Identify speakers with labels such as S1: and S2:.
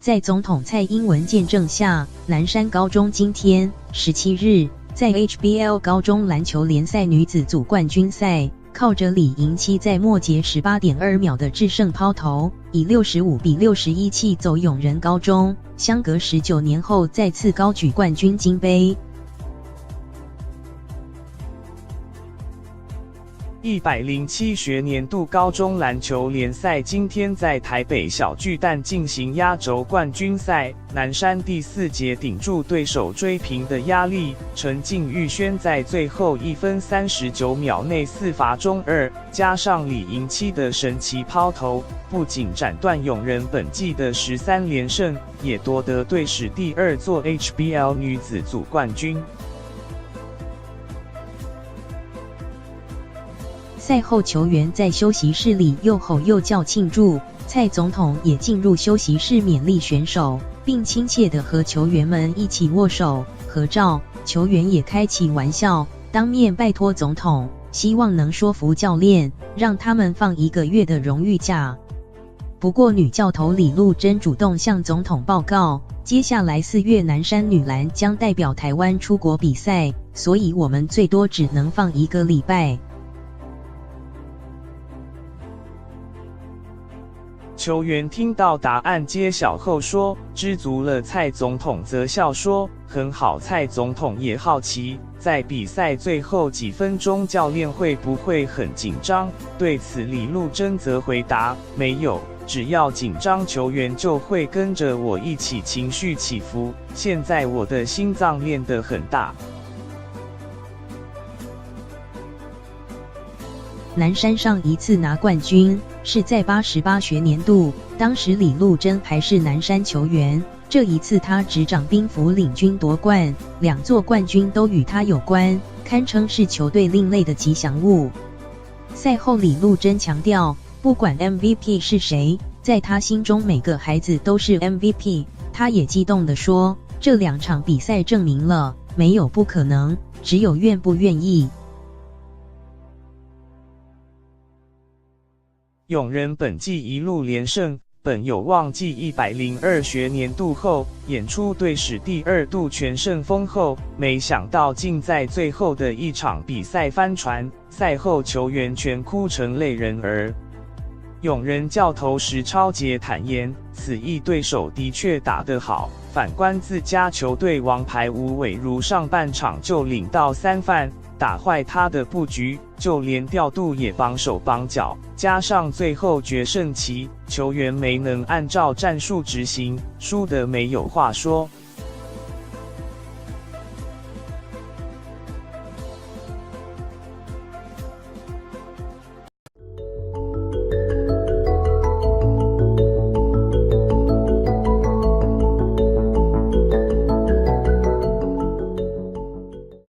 S1: 在总统蔡英文见证下，南山高中今天17日在 HBL 高中篮球联赛女子组冠军赛，靠着李盈期在末节18.2秒的制胜抛投，以65-61气走永仁高中，相隔19年后再次高举冠军金杯。
S2: 107学年度高中篮球联赛今天在台北小巨蛋进行压轴冠军赛，南山第4节顶住对手追平的压力，陈敬玉轩在最后1分39秒内4罚中2，加上李盈期的神奇抛投，不仅斩断永仁本季的13连胜，也夺得队史第2座 HBL 女子组冠军。
S1: 赛后球员在休息室里又吼又叫庆祝，蔡总统也进入休息室勉励选手，并亲切地和球员们一起握手合照，球员也开起玩笑，当面拜托总统，希望能说服教练，让他们放1个月的荣誉假。不过女教头李露珍主动向总统报告，接下来4月南山女篮将代表台湾出国比赛，所以我们最多只能放1个礼拜。
S2: 球员听到答案揭晓后说知足了，蔡总统则笑说很好。蔡总统也好奇，在比赛最后几分钟教练会不会很紧张？对此李露珍则回答没有，只要紧张球员就会跟着我一起情绪起伏，现在我的心脏练得很大。
S1: 南山上一次拿冠军是在88学年度，当时李露珍还是南山球员，这一次他执掌兵符领军夺冠，2座冠军都与他有关，堪称是球队另类的吉祥物。赛后李露珍强调，不管 MVP 是谁，在他心中每个孩子都是 MVP。 他也激动地说，这2场比赛证明了没有不可能，只有愿不愿意。
S2: 永仁本季1路连胜，本有望继102学年度后演出队史第2度全胜封后，没想到竟在最后的一场比赛翻船，赛后球员全哭成泪人儿。永仁教头石超杰坦言，此役对手的确打得好，反观自家球队王牌吴伟如上半场就领到3犯，打坏他的布局，就连调度也绑手绑脚，加上最后决胜期，球员没能按照战术执行，输得没有话说。